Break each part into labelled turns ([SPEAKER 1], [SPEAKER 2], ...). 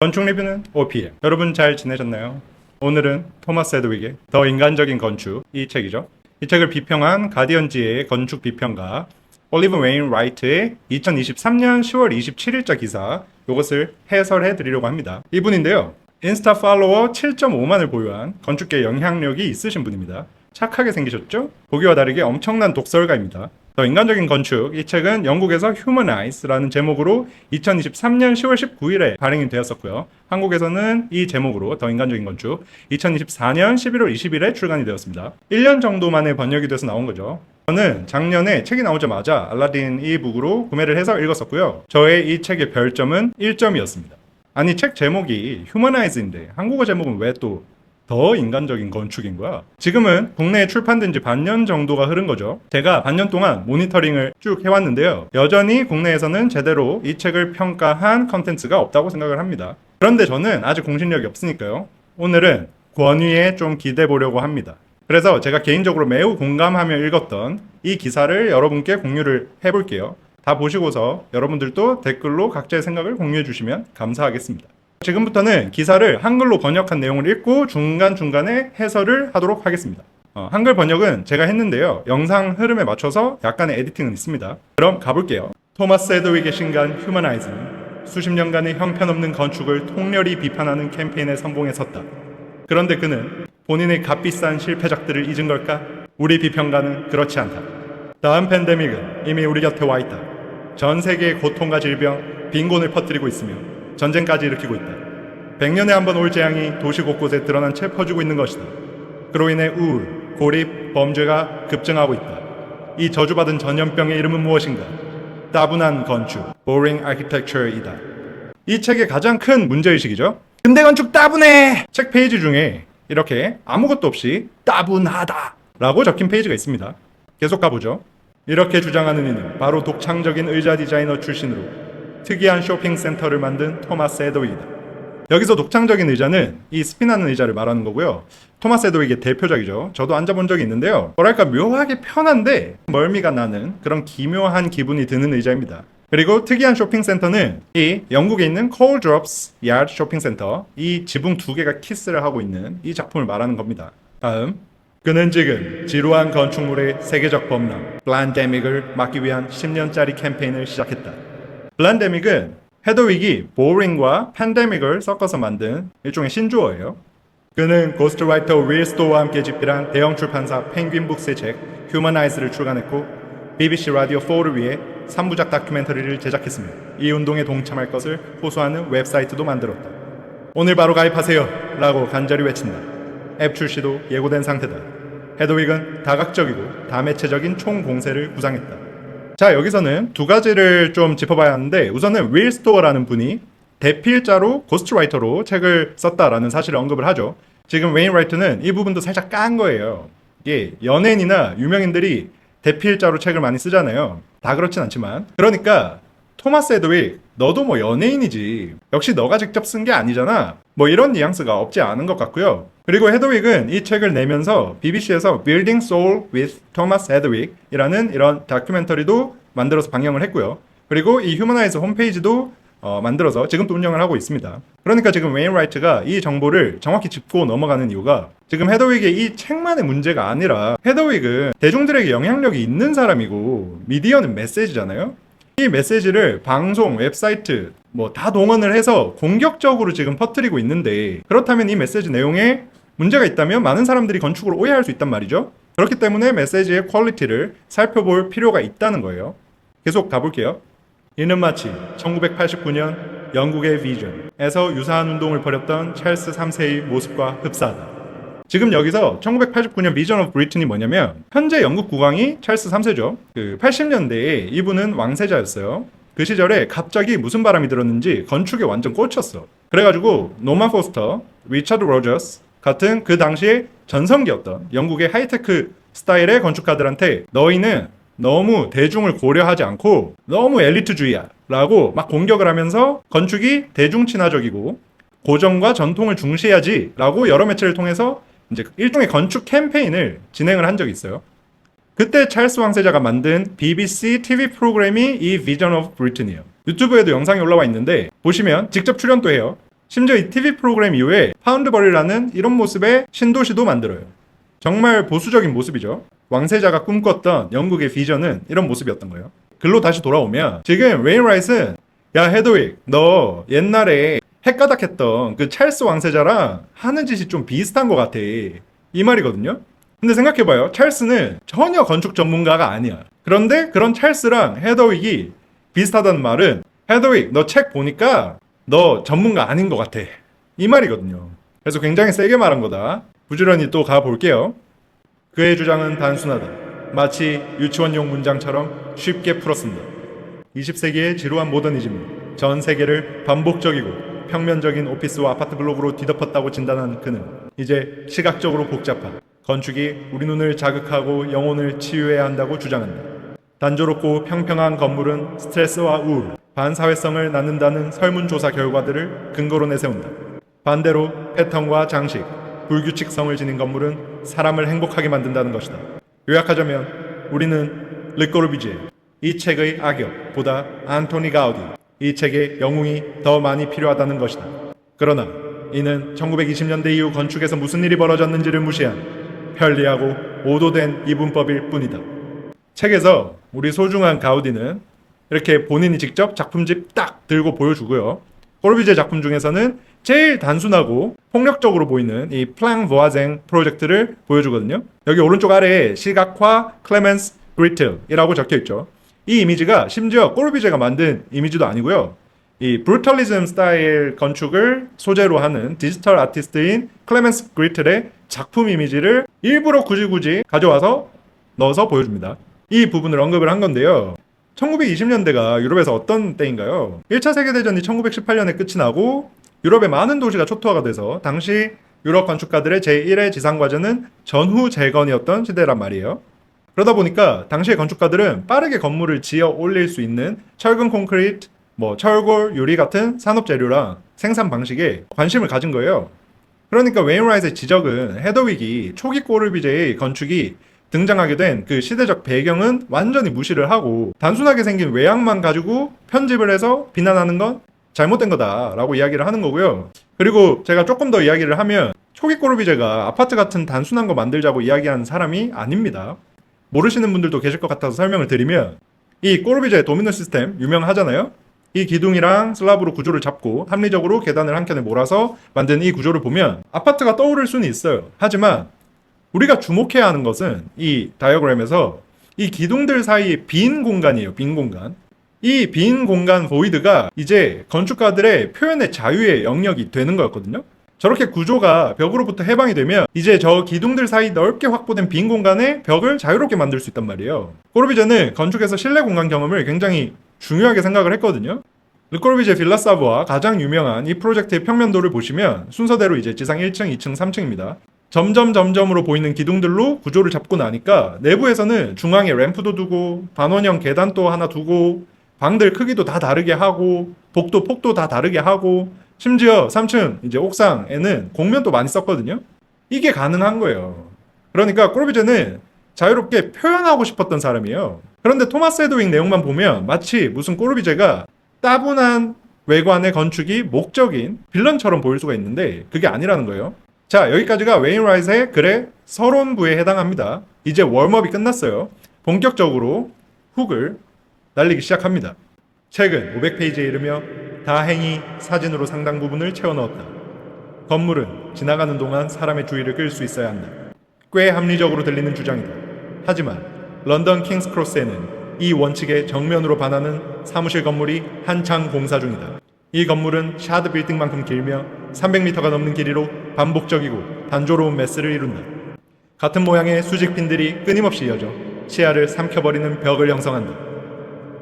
[SPEAKER 1] 건축 리뷰는 OPM. 여러분 잘 지내셨나요? 오늘은 토마스 헤드윅의 더 인간적인 건축, 이 책이죠. 이 책을 비평한 가디언지의 건축 비평가 올리브 웨인 라이트의 2023년 10월 27일자 기사, 이것을 해설해 드리려고 합니다. 이분인데요, 인스타 팔로워 7.5만을 보유한 건축계 영향력이 있으신 분입니다. 착하게 생기셨죠? 보기와 다르게 엄청난 독설가입니다. 더 인간적인 건축, 이 책은 영국에서 Humanize라는 제목으로 2023년 10월 19일에 발행이 되었었고요. 한국에서는 이 제목으로 더 인간적인 건축 2024년 11월 20일에 출간이 되었습니다. 1년 정도 만에 번역이 돼서 나온 거죠. 저는 작년에 책이 나오자마자 알라딘 이북으로 구매를 해서 읽었었고요. 저의 이 책의 별점은 1점이었습니다. 아니, 책 제목이 Humanize인데 한국어 제목은 왜 또 더 인간적인 건축인 거야? 지금은 국내에 출판된 지 반년 정도가 흐른 거죠. 제가 반년 동안 모니터링을 쭉 해왔는데요. 여전히 국내에서는 제대로 이 책을 평가한 컨텐츠가 없다고 생각을 합니다. 그런데 저는 아직 공신력이 없으니까요. 오늘은 권위에 좀 기대 보려고 합니다. 그래서 제가 개인적으로 매우 공감하며 읽었던 이 기사를 여러분께 공유를 해볼게요. 다 보시고서 여러분들도 댓글로 각자의 생각을 공유해 주시면 감사하겠습니다. 지금부터는 기사를 한글로 번역한 내용을 읽고 중간중간에 해설을 하도록 하겠습니다. 한글 번역은 제가 했는데요. 영상 흐름에 맞춰서 약간의 에디팅은 있습니다. 그럼 가볼게요. 토마스 헤드윅의 신간 휴머나이즈는 수십 년간의 형편없는 건축을 통렬히 비판하는 캠페인에 성공에 섰다. 그런데 그는 본인의 값비싼 실패작들을 잊은 걸까? 우리 비평가는 그렇지 않다. 다음 팬데믹은 이미 우리 곁에 와 있다. 전 세계의 고통과 질병, 빈곤을 퍼뜨리고 있으며 전쟁까지 일으키고 있다. 100년에 한 번 올 재앙이 도시 곳곳에 드러난 채 퍼지고 있는 것이다. 그로 인해 우울, 고립, 범죄가 급증하고 있다. 이 저주받은 전염병의 이름은 무엇인가? 따분한 건축, boring architecture이다. 이 책의 가장 큰 문제의식이죠. 근대 건축 따분해! 책 페이지 중에 이렇게 아무것도 없이 따분하다 라고 적힌 페이지가 있습니다. 계속 가보죠. 이렇게 주장하는 이는 바로 독창적인 의자 디자이너 출신으로 특이한 쇼핑센터를 만든 토마스 헤드윅이다. 여기서 독창적인 의자는 이 스피나는 의자를 말하는 거고요. 토마스 헤드윅의 대표작이죠. 저도 앉아본 적이 있는데요. 뭐랄까 묘하게 편한데 멀미가 나는 그런 기묘한 기분이 드는 의자입니다. 그리고 특이한 쇼핑센터는 이 영국에 있는 콜드롭스 야드 쇼핑센터, 이 지붕 두 개가 키스를 하고 있는 이 작품을 말하는 겁니다. 다음, 그는 지금 지루한 건축물의 세계적 범람 블란데믹을 막기 위한 10년짜리 캠페인을 시작했다. 블란데믹은 헤드윅이 보링과 팬데믹을 섞어서 만든 일종의 신조어예요. 그는 고스트라이터 윌 스토어와 함께 집필한 대형 출판사 펭귄북스의 책 휴머나이즈를 출간했고 BBC 라디오 4를 위해 3부작 다큐멘터리를 제작했으며 이 운동에 동참할 것을 호소하는 웹사이트도 만들었다. 오늘 바로 가입하세요! 라고 간절히 외친다. 앱 출시도 예고된 상태다. 헤드윅은 다각적이고 다매체적인 총공세를 구상했다. 자, 여기서는 두 가지를 좀 짚어봐야 하는데, 우선은 윌 스토어라는 분이 대필자로 고스트라이터로 책을 썼다라는 사실을 언급을 하죠. 지금 웨인라이트는 이 부분도 살짝 깐 거예요. 이게 연예인이나 유명인들이 대필자로 책을 많이 쓰잖아요. 다 그렇진 않지만. 그러니까 토마스 헤드윅, 너도 뭐 연예인이지. 역시 너가 직접 쓴 게 아니잖아. 뭐 이런 뉘앙스가 없지 않은 것 같고요. 그리고 헤드윅은 이 책을 내면서 BBC에서 Building Soul with Thomas Hedwig 이라는 이런 다큐멘터리도 만들어서 방영을 했고요. 그리고 이 휴머나이즈 홈페이지도 만들어서 지금도 운영을 하고 있습니다. 그러니까 지금 웨인라이트가 이 정보를 정확히 짚고 넘어가는 이유가 지금 헤드윅의 이 책만의 문제가 아니라 헤드윅은 대중들에게 영향력이 있는 사람이고 미디어는 메시지잖아요. 이 메시지를 방송, 웹사이트 뭐 다 동원을 해서 공격적으로 지금 퍼뜨리고 있는데, 그렇다면 이 메시지 내용에 문제가 있다면 많은 사람들이 건축을 오해할 수 있단 말이죠. 그렇기 때문에 메시지의 퀄리티를 살펴볼 필요가 있다는 거예요. 계속 가볼게요. 이는 마치 1989년 영국의 비전에서 유사한 운동을 벌였던 찰스 3세의 모습과 흡사하다. 지금 여기서 1989년 비전 오브 브리튼이 뭐냐면, 현재 영국 국왕이 찰스 3세죠. 그 80년대에 이분은 왕세자였어요. 그 시절에 갑자기 무슨 바람이 들었는지 건축에 완전 꽂혔어. 그래가지고 노만 포스터, 리처드 로저스 같은 그 당시에 전성기였던 영국의 하이테크 스타일의 건축가들한테 너희는 너무 대중을 고려하지 않고 너무 엘리트주의야 라고 막 공격을 하면서 건축이 대중친화적이고 고정과 전통을 중시해야지 라고 여러 매체를 통해서 이제 일종의 건축 캠페인을 진행을 한 적이 있어요. 그때 찰스 왕세자가 만든 BBC TV 프로그램이 이 Vision of Britain이에요. 유튜브에도 영상이 올라와 있는데 보시면 직접 출연도 해요. 심지어 이 TV 프로그램 이후에 파운드버리라는 이런 모습의 신도시도 만들어요. 정말 보수적인 모습이죠. 왕세자가 꿈꿨던 영국의 비전은 이런 모습이었던 거예요. 글로 다시 돌아오면 지금 웨인라이트는 야 헤드윅 너 옛날에 핵가닥했던 그 찰스 왕세자랑 하는 짓이 좀 비슷한 것 같아 이 말이거든요. 근데 생각해봐요. 찰스는 전혀 건축 전문가가 아니야. 그런데 그런 찰스랑 헤더윅이 비슷하다는 말은 헤더윅 너 책 보니까 너 전문가 아닌 것 같아 이 말이거든요. 그래서 굉장히 세게 말한 거다. 부지런히 또 가볼게요. 그의 주장은 단순하다. 마치 유치원용 문장처럼 쉽게 풀었습니다. 20세기의 지루한 모더니즘이 전 세계를 반복적이고 평면적인 오피스와 아파트 블록으로 뒤덮었다고 진단한 그는 이제 시각적으로 복잡한 건축이 우리 눈을 자극하고 영혼을 치유해야 한다고 주장한다. 단조롭고 평평한 건물은 스트레스와 우울, 반사회성을 낳는다는 설문조사 결과들을 근거로 내세운다. 반대로 패턴과 장식, 불규칙성을 지닌 건물은 사람을 행복하게 만든다는 것이다. 요약하자면 우리는 르꼬르비제, 이 책의 악역보다 안토니 가우디, 이 책의 영웅이 더 많이 필요하다는 것이다. 그러나 이는 1920년대 이후 건축에서 무슨 일이 벌어졌는지를 무시한 편리하고 오도된 이분법일 뿐이다. 책에서 우리 소중한 가우디는 이렇게 본인이 직접 작품집 딱 들고 보여주고요. 꼬르비제 작품 중에서는 제일 단순하고 폭력적으로 보이는 이 플랑 보아쟁 프로젝트를 보여주거든요. 여기 오른쪽 아래에 시각화 클레멘스 그리틀이라고 적혀있죠. 이 이미지가 심지어 꼬르비제가 만든 이미지도 아니고요. 이 브루탈리즘 스타일 건축을 소재로 하는 디지털 아티스트인 클레멘스 그리틀의 작품 이미지를 일부러 굳이 가져와서 넣어서 보여줍니다. 이 부분을 언급을 한 건데요. 1920년대가 유럽에서 어떤 때인가요? 1차 세계대전이 1918년에 끝이 나고 유럽의 많은 도시가 초토화가 돼서 당시 유럽 건축가들의 제1의 지상과제는 전후 재건이었던 시대란 말이에요. 그러다 보니까 당시의 건축가들은 빠르게 건물을 지어 올릴 수 있는 철근 콘크리트, 철골, 유리 같은 산업 재료랑 생산 방식에 관심을 가진 거예요. 그러니까 웨인라이트의 지적은 헤더윅이 초기 꼬르비제의 건축이 등장하게 된 그 시대적 배경은 완전히 무시를 하고 단순하게 생긴 외양만 가지고 편집을 해서 비난하는 건 잘못된 거다라고 이야기를 하는 거고요. 그리고 제가 조금 더 이야기를 하면 초기 꼬르비제가 아파트 같은 단순한 거 만들자고 이야기한 사람이 아닙니다. 모르시는 분들도 계실 것 같아서 설명을 드리면 이 꼬르비제 도미노 시스템 유명하잖아요. 이 기둥이랑 슬랍으로 구조를 잡고 합리적으로 계단을 한 켠에 몰아서 만든 이 구조를 보면 아파트가 떠오를 수는 있어요. 하지만 우리가 주목해야 하는 것은 이 다이어그램에서 이 기둥들 사이에 빈 공간이에요. 빈 공간. 이 빈 공간 보이드가 이제 건축가들의 표현의 자유의 영역이 되는 거였거든요. 저렇게 구조가 벽으로부터 해방이 되면 이제 저 기둥들 사이 넓게 확보된 빈 공간에 벽을 자유롭게 만들 수 있단 말이에요. 꼬르비제는 건축에서 실내 공간 경험을 굉장히 중요하게 생각을 했거든요. 르꼬르비제 빌라사브와 가장 유명한 이 프로젝트의 평면도를 보시면 순서대로 이제 지상 1층, 2층, 3층입니다. 점점으로 보이는 기둥들로 구조를 잡고 나니까 내부에서는 중앙에 램프도 두고 반원형 계단도 하나 두고 방들 크기도 다 다르게 하고 복도 폭도 다 다르게 하고 심지어 3층 이제 옥상에는 공면도 많이 썼거든요. 이게 가능한 거예요. 그러니까 꼬르비제는 자유롭게 표현하고 싶었던 사람이에요. 그런데 토마스 헤드윅 내용만 보면 마치 무슨 꼬르비제가 따분한 외관의 건축이 목적인 빌런처럼 보일 수가 있는데 그게 아니라는 거예요. 자, 여기까지가 웨인라이트의 글의 서론부에 해당합니다. 이제 웜업이 끝났어요. 본격적으로 훅을 날리기 시작합니다. 책은 500페이지에 이르며 다행히 사진으로 상당 부분을 채워넣었다. 건물은 지나가는 동안 사람의 주의를 끌 수 있어야 한다. 꽤 합리적으로 들리는 주장이다. 하지만 런던 킹스크로스에는 이 원칙에 정면으로 반하는 사무실 건물이 한창 공사 중이다. 이 건물은 샤드 빌딩만큼 길며 300m가 넘는 길이로 반복적이고 단조로운 메스를 이룬다. 같은 모양의 수직핀들이 끊임없이 이어져 시야를 삼켜버리는 벽을 형성한다.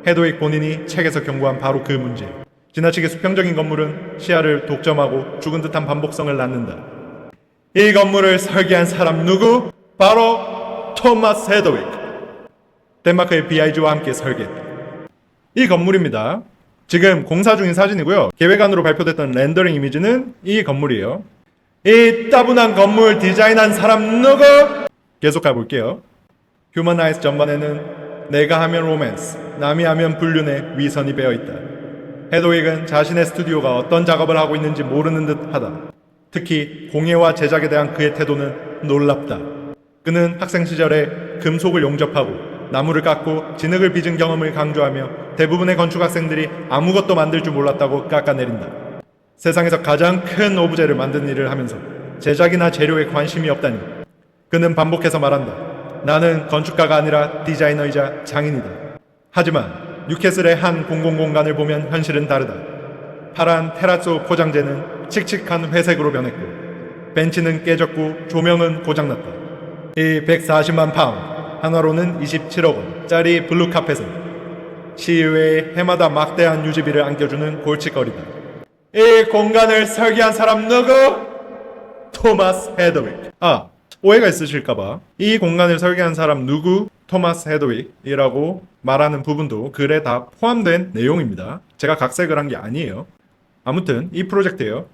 [SPEAKER 1] 헤드윅 본인이 책에서 경고한 바로 그 문제. 지나치게 수평적인 건물은 시야를 독점하고 죽은 듯한 반복성을 낳는다. 이 건물을 설계한 사람 누구? 바로 토마스 헤드윅. 덴마크의 BIG와 함께 설계했다. 이 건물입니다. 지금 공사 중인 사진이고요. 계획안으로 발표됐던 렌더링 이미지는 이 건물이에요. 이 따분한 건물 디자인한 사람 누구? 계속 가볼게요. 휴머나이즈 전반에는 내가 하면 로맨스, 남이 하면 불륜의 위선이 배어있다. 헤드윅은 자신의 스튜디오가 어떤 작업을 하고 있는지 모르는 듯하다. 특히 공예와 제작에 대한 그의 태도는 놀랍다. 그는 학생 시절에 금속을 용접하고 나무를 깎고 진흙을 빚은 경험을 강조하며 대부분의 건축 학생들이 아무것도 만들 줄 몰랐다고 깎아내린다. 세상에서 가장 큰 오브제를 만드는 일을 하면서 제작이나 재료에 관심이 없다니. 그는 반복해서 말한다. 나는 건축가가 아니라 디자이너이자 장인이다. 하지만 뉴캐슬의 한 공공공간을 보면 현실은 다르다. 파란 테라조 포장재는 칙칙한 회색으로 변했고 벤치는 깨졌고 조명은 고장났다. 이 140만 파운드 한화로는 27억 원짜리 블루카펫은 시의회에 해마다 막대한 유지비를 안겨주는 골칫거리다. 이 공간을 설계한 사람 누구? 토마스 헤드윅. 오해가 있으실까봐 이 공간을 설계한 사람 누구? 토마스 헤드윅이라고 말하는 부분도 글에 다 포함된 내용입니다. 제가 각색을 한 게 아니에요. 아무튼 이 프로젝트예요.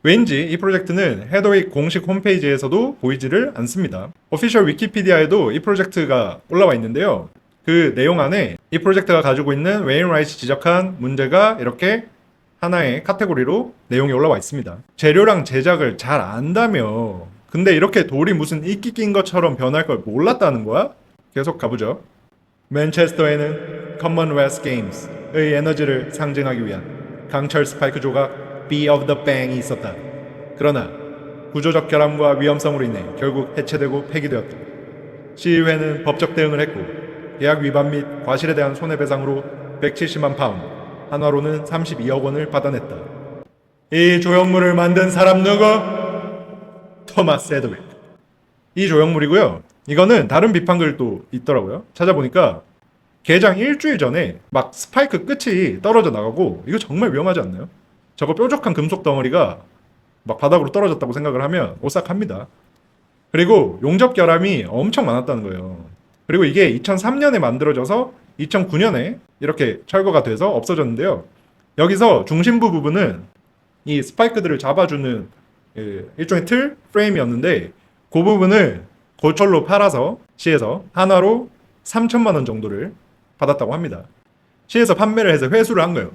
[SPEAKER 1] 왠지 이 프로젝트는 헤드윅 공식 홈페이지에서도 보이지를 않습니다. 오피셜 위키피디아에도 이 프로젝트가 올라와 있는데요. 그 내용 안에 이 프로젝트가 가지고 있는 웨인라이트 지적한 문제가 이렇게 하나의 카테고리로 내용이 올라와 있습니다. 재료랑 제작을 잘 안다며 근데 이렇게 돌이 무슨 이끼 낀 것처럼 변할 걸 몰랐다는 거야? 계속 가보죠. 맨체스터에는 커먼웰스 게임스의 에너지를 상징하기 위한 강철 스파이크 조각 B of the Bang이 있었다. 그러나 구조적 결함과 위험성으로 인해 결국 해체되고 폐기되었다. 시의회는 법적 대응을 했고 계약 위반 및 과실에 대한 손해배상으로 170만 파운드, 한화로는 32억 원을 받아냈다. 이 조형물을 만든 사람 누구? 토마스 헤드윅. 이 조형물이고요. 이거는 다른 비판글도 있더라고요. 찾아보니까 개장 일주일 전에 막 스파이크 끝이 떨어져 나가고 이거 정말 위험하지 않나요? 저거 뾰족한 금속 덩어리가 막 바닥으로 떨어졌다고 생각을 하면 오싹합니다. 그리고 용접 결함이 엄청 많았다는 거예요. 그리고 이게 2003년에 만들어져서 2009년에 이렇게 철거가 돼서 없어졌는데요. 여기서 중심부 부분은 이 스파이크들을 잡아주는 일종의 틀 프레임이었는데 그 부분을 고철로 팔아서 시에서 한화로 3천만 원 정도를 받았다고 합니다. 시에서 판매를 해서 회수를 한 거예요.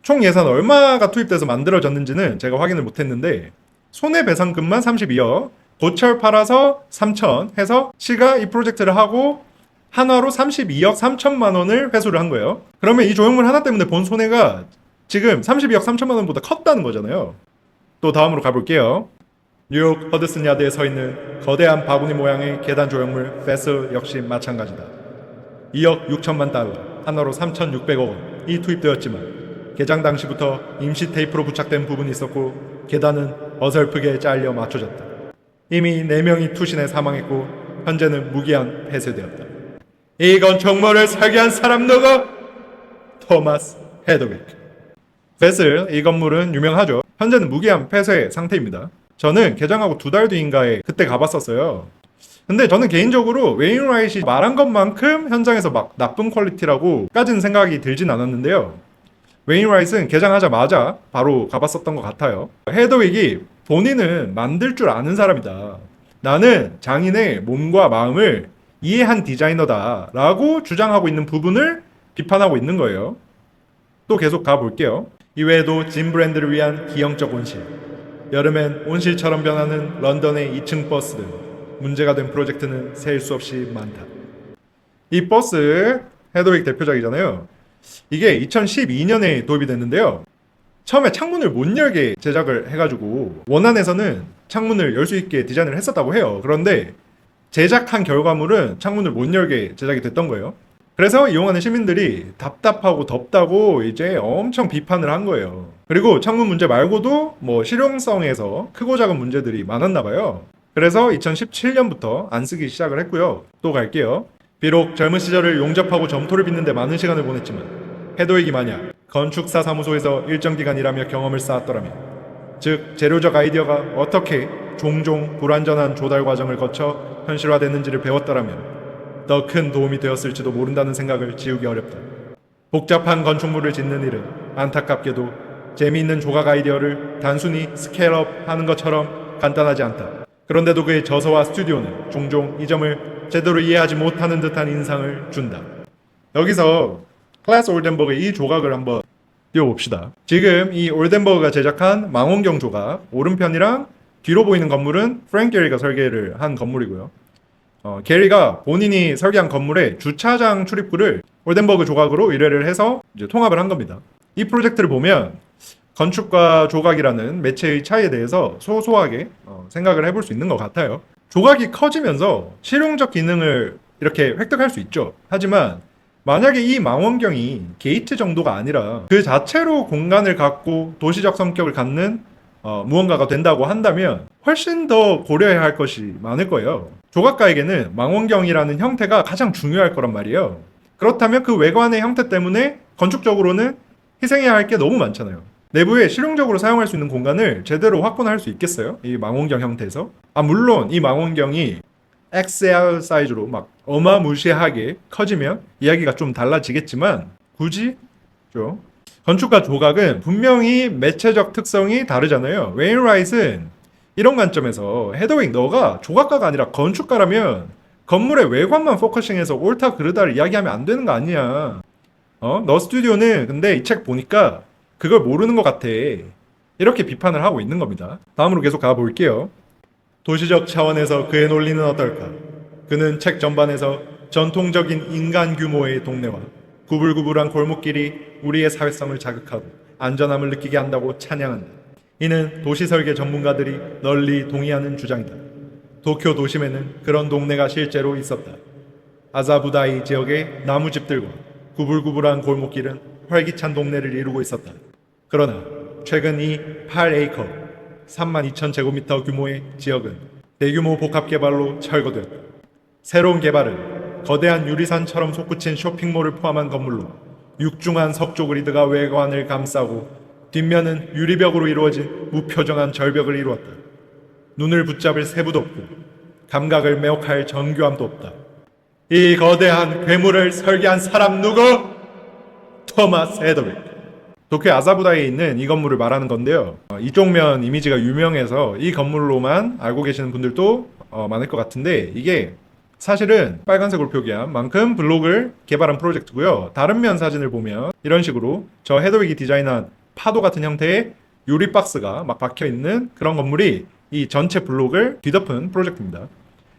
[SPEAKER 1] 총 예산 얼마가 투입돼서 만들어졌는지는 제가 확인을 못했는데 손해배상금만 32억, 고철 팔아서 3천 해서 시가 이 프로젝트를 하고 한화로 32억 3천만 원을 회수를 한 거예요. 그러면 이 조형물 하나 때문에 본 손해가 지금 32억 3천만 원보다 컸다는 거잖아요. 또 다음으로 가볼게요. 뉴욕 허드슨 야드에 서 있는 거대한 바구니 모양의 계단 조형물 페슬 역시 마찬가지다. 2억 6천만 달러, 한화로 3,600억 원이 투입되었지만 개장 당시부터 임시 테이프로 부착된 부분이 있었고 계단은 어설프게 잘려 맞춰졌다. 이미 4명이 투신해 사망했고 현재는 무기한 폐쇄되었다. 이 건축물을 설계한 사람 누구? 토마스 헤드윅. 베슬 이 건물은 유명하죠. 현재는 무기한 폐쇄 상태입니다. 저는 개장하고 2달 뒤인가에 그때 가봤었어요. 근데 저는 개인적으로 웨인라이트이 말한 것만큼 현장에서 막 나쁜 퀄리티라고까지는 생각이 들진 않았는데요. 웨인라이트는 개장하자마자 바로 가봤었던 것 같아요. 헤드윅이 본인은 만들 줄 아는 사람이다. 나는 장인의 몸과 마음을 이해한 디자이너다 라고 주장하고 있는 부분을 비판하고 있는 거예요. 또 계속 가볼게요. 이외에도 진 브랜드를 위한 기형적 온실, 여름엔 온실처럼 변하는 런던의 2층 버스 등 문제가 된 프로젝트는 셀 수 없이 많다. 이 버스 헤드윅 대표작이잖아요. 이게 2012년에 도입이 됐는데요. 처음에 창문을 못 열게 제작을 해가지고 원안에서는 창문을 열 수 있게 디자인을 했었다고 해요. 그런데 제작한 결과물은 창문을 못 열게 제작이 됐던 거예요. 그래서 이용하는 시민들이 답답하고 덥다고 이제 엄청 비판을 한 거예요. 그리고 창문 문제 말고도 뭐 실용성에서 크고 작은 문제들이 많았나 봐요. 그래서 2017년부터 안 쓰기 시작을 했고요. 또 갈게요. 비록 젊은 시절을 용접하고 점토를 빚는 데 많은 시간을 보냈지만 헤드윅이 만약 건축사 사무소에서 일정 기간 일하며 경험을 쌓았더라면, 즉 재료적 아이디어가 어떻게 종종 불완전한 조달 과정을 거쳐 현실화됐는지를 배웠더라면 더 큰 도움이 되었을지도 모른다는 생각을 지우기 어렵다. 복잡한 건축물을 짓는 일은 안타깝게도 재미있는 조각 아이디어를 단순히 스케일업 하는 것처럼 간단하지 않다. 그런데도 그의 저서와 스튜디오는 종종 이 점을 제대로 이해하지 못하는 듯한 인상을 준다. 여기서 클래스 올덴버그의 이 조각을 한번 띄워봅시다. 지금 이 올덴버그가 제작한 망원경 조각 오른편이랑 뒤로 보이는 건물은 프랭크 게리가 설계를 한 건물이고요. 게리가 본인이 설계한 건물의 주차장 출입구를 올덴버그 조각으로 의뢰를 해서 이제 통합을 한 겁니다. 이 프로젝트를 보면 건축과 조각이라는 매체의 차이에 대해서 소소하게 생각을 해볼 수 있는 것 같아요. 조각이 커지면서 실용적 기능을 이렇게 획득할 수 있죠. 하지만 만약에 이 망원경이 게이트 정도가 아니라 그 자체로 공간을 갖고 도시적 성격을 갖는 무언가가 된다고 한다면 훨씬 더 고려해야 할 것이 많을 거예요. 조각가에게는 망원경이라는 형태가 가장 중요할 거란 말이에요. 그렇다면 그 외관의 형태 때문에 건축적으로는 희생해야 할 게 너무 많잖아요. 내부에 실용적으로 사용할 수 있는 공간을 제대로 확보할 수 있겠어요? 이 망원경 형태에서? 물론 이 망원경이 XL 사이즈로 막 어마무시하게 커지면 이야기가 좀 달라지겠지만 굳이 죠. 건축과 조각은 분명히 매체적 특성이 다르잖아요. 웨인라이트는 이런 관점에서 헤더윅 너가 조각가가 아니라 건축가라면 건물의 외관만 포커싱해서 옳다 그르다를 이야기하면 안 되는 거 아니야. 너 스튜디오는 근데 이 책 보니까 그걸 모르는 것 같아. 이렇게 비판을 하고 있는 겁니다. 다음으로 계속 가볼게요. 도시적 차원에서 그의 논리는 어떨까? 그는 책 전반에서 전통적인 인간 규모의 동네와 구불구불한 골목길이 우리의 사회성을 자극하고 안전함을 느끼게 한다고 찬양한다. 이는 도시 설계 전문가들이 널리 동의하는 주장이다. 도쿄 도심에는 그런 동네가 실제로 있었다. 아자부다이 지역의 나무집들과 구불구불한 골목길은 활기찬 동네를 이루고 있었다. 그러나 최근 이 8에이커 32,000제곱미터 규모의 지역은 대규모 복합 개발로 철거되었다. 새로운 개발은 거대한 유리산처럼 솟구친 쇼핑몰을 포함한 건물로 육중한 석조 그리드가 외관을 감싸고 뒷면은 유리벽으로 이루어진 무표정한 절벽을 이루었다. 눈을 붙잡을 세부도 없고 감각을 매혹할 정교함도 없다. 이 거대한 괴물을 설계한 사람 누구? 토마스 헤더윅. 도쿄 아사부다에 있는 이 건물을 말하는 건데요. 이쪽 면 이미지가 유명해서 이 건물로만 알고 계시는 분들도 많을 것 같은데 이게 사실은 빨간색으로 표기한 만큼 블록을 개발한 프로젝트고요. 다른 면 사진을 보면 이런 식으로 저 헤더윅이 디자인한 파도 같은 형태의 유리 박스가 막 박혀 있는 그런 건물이 이 전체 블록을 뒤덮은 프로젝트입니다.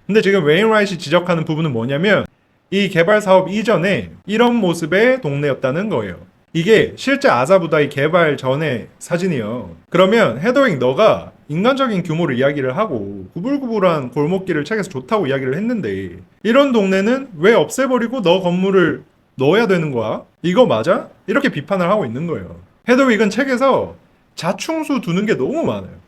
[SPEAKER 1] 근데 지금 웨인라이트이 지적하는 부분은 뭐냐면 이 개발 사업 이전에 이런 모습의 동네였다는 거예요. 이게 실제 아사부다이 개발 전의 사진이에요. 그러면 헤더윅 너가 인간적인 규모를 이야기를 하고 구불구불한 골목길을 책에서 좋다고 이야기를 했는데 이런 동네는 왜 없애버리고 너 건물을 넣어야 되는 거야? 이거 맞아? 이렇게 비판을 하고 있는 거예요. 헤더윅은 책에서 자충수 두는 게 너무 많아요.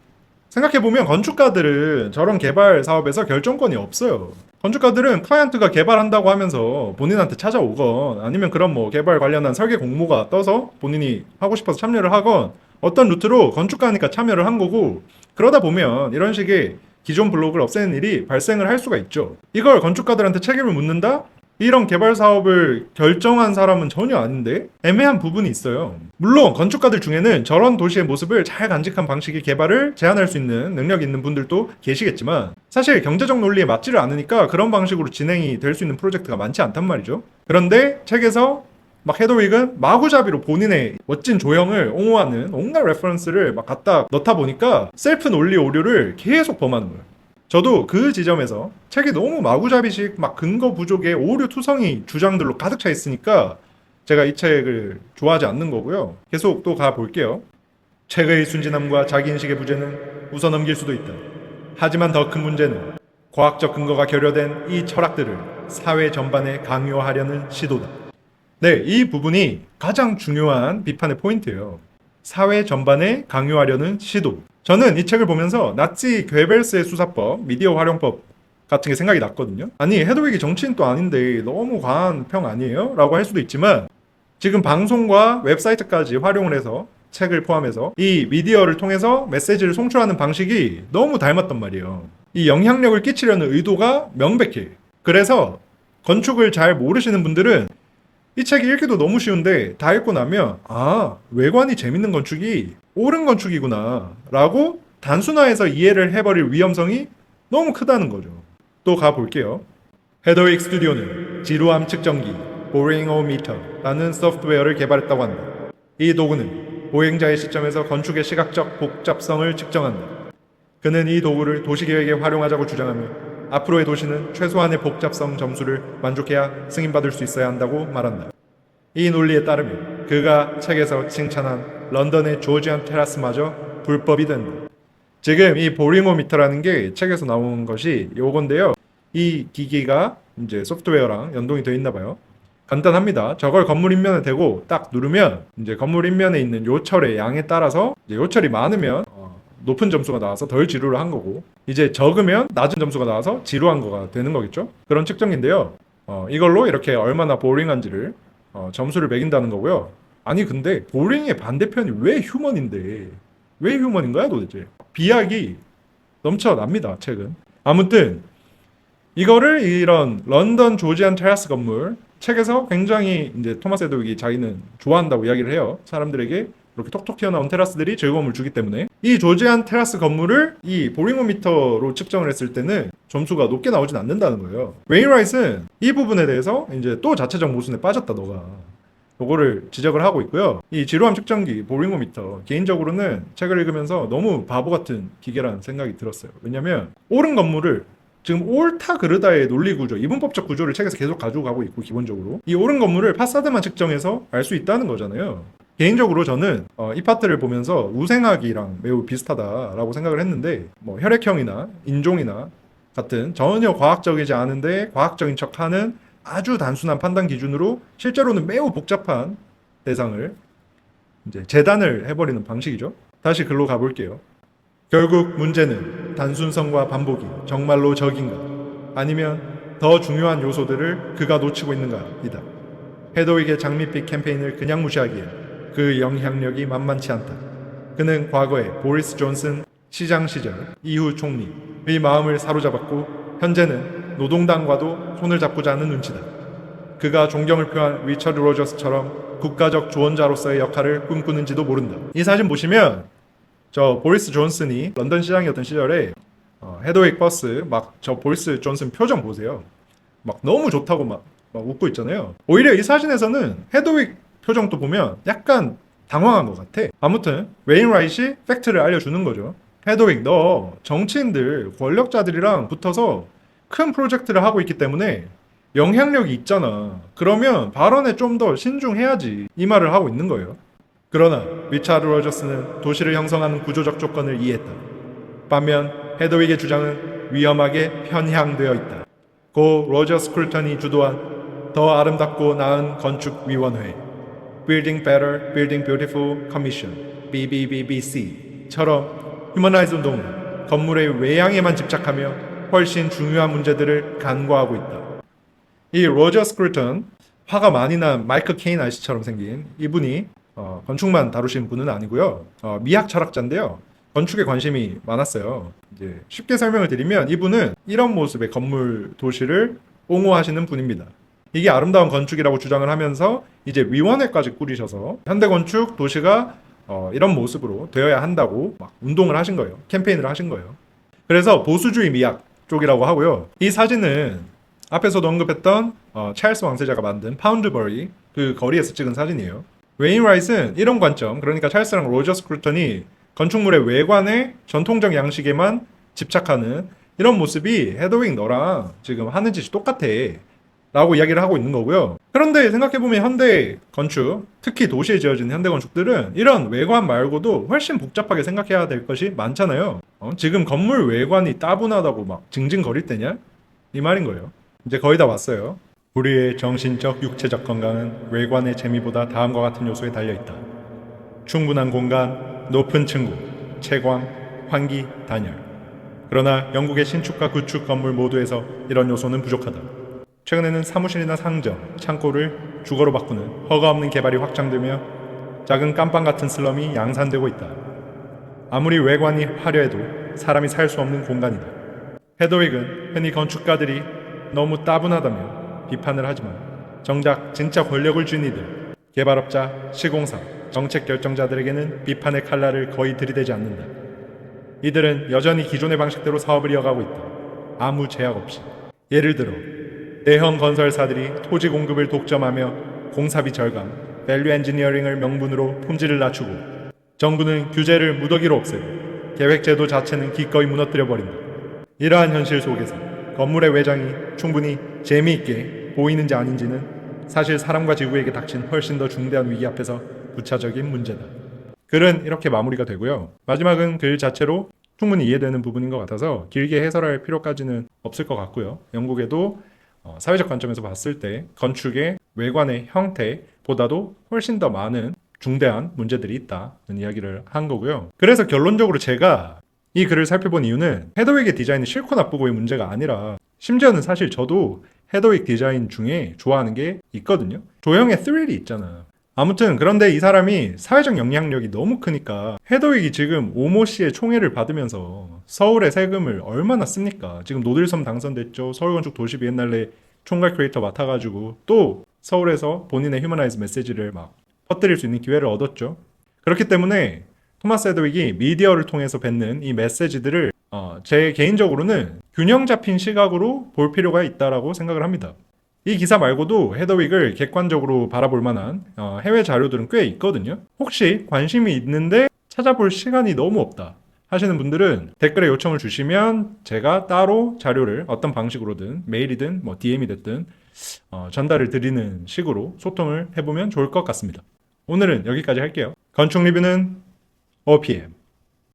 [SPEAKER 1] 생각해보면 건축가들은 저런 개발 사업에서 결정권이 없어요. 건축가들은 클라이언트가 개발한다고 하면서 본인한테 찾아오건 아니면 그런 뭐 개발 관련한 설계 공모가 떠서 본인이 하고 싶어서 참여를 하건 어떤 루트로 건축가니까 참여를 한 거고 그러다 보면 이런 식의 기존 블록을 없애는 일이 발생을 할 수가 있죠. 이걸 건축가들한테 책임을 묻는다? 이런 개발 사업을 결정한 사람은 전혀 아닌데 애매한 부분이 있어요. 물론 건축가들 중에는 저런 도시의 모습을 잘 간직한 방식의 개발을 제안할 수 있는 능력이 있는 분들도 계시겠지만 사실 경제적 논리에 맞지를 않으니까 그런 방식으로 진행이 될 수 있는 프로젝트가 많지 않단 말이죠. 그런데 책에서 막 헤더윅은 마구잡이로 본인의 멋진 조형을 옹호하는 온갖 레퍼런스를 막 갖다 넣다 보니까 셀프 논리 오류를 계속 범하는 거예요. 저도 그 지점에서 책이 너무 마구잡이식 막 근거 부족의 오류투성이 주장들로 가득 차 있으니까 제가 이 책을 좋아하지 않는 거고요. 계속 또 가볼게요. 책의 순진함과 자기인식의 부재는 웃어 넘길 수도 있다. 하지만 더 큰 문제는 과학적 근거가 결여된 이 철학들을 사회 전반에 강요하려는 시도다. 네, 이 부분이 가장 중요한 비판의 포인트예요. 사회 전반에 강요하려는 시도. 저는 이 책을 보면서 나치 괴벨스의 수사법, 미디어 활용법 같은 게 생각이 났거든요. 아니 헤더윅이 정치인도 아닌데 너무 과한 평 아니에요? 라고 할 수도 있지만 지금 방송과 웹사이트까지 활용을 해서 책을 포함해서 이 미디어를 통해서 메시지를 송출하는 방식이 너무 닮았단 말이에요. 이 영향력을 끼치려는 의도가 명백해. 그래서 건축을 잘 모르시는 분들은 이 책이 읽기도 너무 쉬운데 다 읽고 나면 외관이 재밌는 건축이 옳은 건축이구나 라고 단순화해서 이해를 해버릴 위험성이 너무 크다는 거죠. 또 가볼게요. 헤더윅 스튜디오는 지루함 측정기 보링오미터라는 소프트웨어를 개발했다고 한다. 이 도구는 보행자의 시점에서 건축의 시각적 복잡성을 측정한다. 그는 이 도구를 도시계획에 활용하자고 주장하며 앞으로의 도시는 최소한의 복잡성 점수를 만족해야 승인받을 수 있어야 한다고 말한다. 이 논리에 따르면 그가 책에서 칭찬한 런던의 조지안 테라스마저 불법이 된다. 지금 이 보링오미터라는 게 책에서 나온 것이 요건데요. 이 기기가 이제 소프트웨어랑 연동이 되어 있나 봐요. 간단합니다. 저걸 건물 인면에 대고 딱 누르면 이제 건물 인면에 있는 요철의 양에 따라서 이제 요철이 많으면 높은 점수가 나와서 덜 지루를 한 거고, 이제 적으면 낮은 점수가 나와서 지루한 거가 되는 거겠죠. 그런 측정인데요. 이걸로 이렇게 얼마나 보링한지를 점수를 매긴다는 거고요. 아니 근데 보링의 반대편이 왜 휴먼인데, 왜 휴먼인 거야 도대체? 비약이 넘쳐납니다 책은. 아무튼 이거를 이런 런던 조지안 테라스 건물, 책에서 굉장히 이제 토마스 에드윅이 자기는 좋아한다고 이야기를 해요. 사람들에게 이렇게 톡톡 튀어나온 테라스들이 즐거움을 주기 때문에. 이 조지안 테라스 건물을 이 보링오미터로 측정을 했을 때는 점수가 높게 나오진 않는다는 거예요. 웨인라이트는 이 부분에 대해서 이제 또 자체적 모순에 빠졌다 너가, 요거를 지적을 하고 있고요. 이 지루함 측정기 보링오미터, 개인적으로는 책을 읽으면서 너무 바보 같은 기계라는 생각이 들었어요. 왜냐면 옳은 건물을, 지금 옳다 그르다의 논리 구조, 이분법적 구조를 책에서 계속 가지고 가고 있고, 기본적으로 이 옳은 건물을 파사드만 측정해서 알 수 있다는 거잖아요. 개인적으로 저는 이 파트를 보면서 우생학이랑 매우 비슷하다라고 생각을 했는데, 뭐 혈액형이나 인종이나 같은 전혀 과학적이지 않은데 과학적인 척하는 아주 단순한 판단 기준으로 실제로는 매우 복잡한 대상을 이제 재단을 해버리는 방식이죠. 다시 글로 가볼게요. 결국 문제는 단순성과 반복이 정말로 적인가, 아니면 더 중요한 요소들을 그가 놓치고 있는가이다. 헤더윅의 장밋빛 캠페인을 그냥 무시하기엔 그 영향력이 만만치 않다. 그는 과거에 보리스 존슨 시장 시절 이후 총리의 마음을 사로잡았고, 현재는 노동당과도 손을 잡고자 하는 눈치다. 그가 존경을 표한 리처드 로저스처럼 국가적 조언자로서의 역할을 꿈꾸는지도 모른다. 이 사진 보시면 저 보리스 존슨이 런던 시장이었던 시절에 헤더윅 버스 막 저 보리스 존슨 표정 보세요. 막 너무 좋다고 막 웃고 있잖아요. 오히려 이 사진에서는 헤더윅 표정도 보면 약간 당황한 것 같아. 아무튼 웨인라이트이 팩트를 알려주는 거죠. 헤더윅, 너 정치인들, 권력자들이랑 붙어서 큰 프로젝트를 하고 있기 때문에 영향력이 있잖아. 그러면 발언에 좀 더 신중해야지. 이 말을 하고 있는 거예요. 그러나 리차드 로저스는 도시를 형성하는 구조적 조건을 이해했다. 반면 헤더윅의 주장은 위험하게 편향되어 있다. 고 로저 스쿨턴이 주도한 더 아름답고 나은 건축위원회, Building Better, Building Beautiful Commission, BBBBC처럼 휴머나이즈 운동은 건물의 외양에만 집착하며 훨씬 중요한 문제들을 간과하고 있다. 이 로저 스쿨턴, 화가 많이 난 마이클 케인 아저씨처럼 생긴 이분이 건축만 다루시는 분은 아니고요. 미학 철학자인데요. 건축에 관심이 많았어요. 이제 쉽게 설명을 드리면 이분은 이런 모습의 건물 도시를 옹호하시는 분입니다. 이게 아름다운 건축이라고 주장을 하면서 이제 위원회까지 꾸리셔서 현대 건축 도시가 이런 모습으로 되어야 한다고 막 운동을 하신 거예요. 캠페인을 하신 거예요. 그래서 보수주의 미학 쪽이라고 하고요. 이 사진은 앞에서도 언급했던 찰스 왕세자가 만든 파운드버리 그 거리에서 찍은 사진이에요. 웨인라이트는 이런 관점, 그러니까 찰스랑 로저 스쿨턴이 건축물의 외관의 전통적 양식에만 집착하는 이런 모습이 헤더윅 너랑 지금 하는 짓이 똑같아 라고 이야기를 하고 있는 거고요. 그런데 생각해보면 현대 건축, 특히 도시에 지어진 현대 건축들은 이런 외관 말고도 훨씬 복잡하게 생각해야 될 것이 많잖아요. 지금 건물 외관이 따분하다고 막 징징거릴 때냐? 이 말인 거예요. 이제 거의 다 왔어요. 우리의 정신적, 육체적 건강은 외관의 재미보다 다음과 같은 요소에 달려있다. 충분한 공간, 높은 층고, 채광, 환기, 단열. 그러나 영국의 신축과 구축 건물 모두에서 이런 요소는 부족하다. 최근에는 사무실이나 상점, 창고를 주거로 바꾸는 허가 없는 개발이 확장되며 작은 깜빵 같은 슬럼이 양산되고 있다. 아무리 외관이 화려해도 사람이 살 수 없는 공간이다. 헤더윅은 흔히 건축가들이 너무 따분하다며 비판을 하지만 정작 진짜 권력을 쥔 이들, 개발업자, 시공사, 정책 결정자들에게는 비판의 칼날을 거의 들이대지 않는다. 이들은 여전히 기존의 방식대로 사업을 이어가고 있다. 아무 제약 없이. 예를 들어 대형 건설사들이 토지 공급을 독점하며 공사비 절감, 밸류 엔지니어링을 명분으로 품질을 낮추고 정부는 규제를 무더기로 없애고 계획제도 자체는 기꺼이 무너뜨려 버린다. 이러한 현실 속에서 건물의 외장이 충분히 재미있게 보이는지 아닌지는 사실 사람과 지구에게 닥친 훨씬 더 중대한 위기 앞에서 부차적인 문제다. 글은 이렇게 마무리가 되고요. 마지막은 글 자체로 충분히 이해되는 부분인 것 같아서 길게 해설할 필요까지는 없을 것 같고요. 영국에도 사회적 관점에서 봤을 때 건축의 외관의 형태보다도 훨씬 더 많은 중대한 문제들이 있다는 이야기를 한 거고요. 그래서 결론적으로 제가 이 글을 살펴본 이유는 헤더윅의 디자인이 싫고 나쁘고의 문제가 아니라 심지어는 사실 저도 헤더윅 디자인 중에 좋아하는 게 있거든요. 조형의 스릴이 있잖아. 아무튼 그런데 이 사람이 사회적 영향력이 너무 크니까 헤더윅이 지금 오모 씨의 총애를 받으면서 서울의 세금을 얼마나 씁니까? 지금 노들섬 당선됐죠. 서울건축 도시비엔날레 총괄 크리에이터 맡아가지고 또 서울에서 본인의 휴머나이즈 메시지를 막 퍼뜨릴 수 있는 기회를 얻었죠. 그렇기 때문에 토마스 헤더윅이 미디어를 통해서 뱉는 이 메시지들을 제 개인적으로는 균형 잡힌 시각으로 볼 필요가 있다라고 생각을 합니다. 이 기사 말고도 헤더윅을 객관적으로 바라볼 만한 해외 자료들은 꽤 있거든요. 혹시 관심이 있는데 찾아볼 시간이 너무 없다 하시는 분들은 댓글에 요청을 주시면 제가 따로 자료를 어떤 방식으로든 메일이든 뭐 DM이 됐든 전달을 드리는 식으로 소통을 해보면 좋을 것 같습니다. 오늘은 여기까지 할게요. 건축 리뷰는 OPM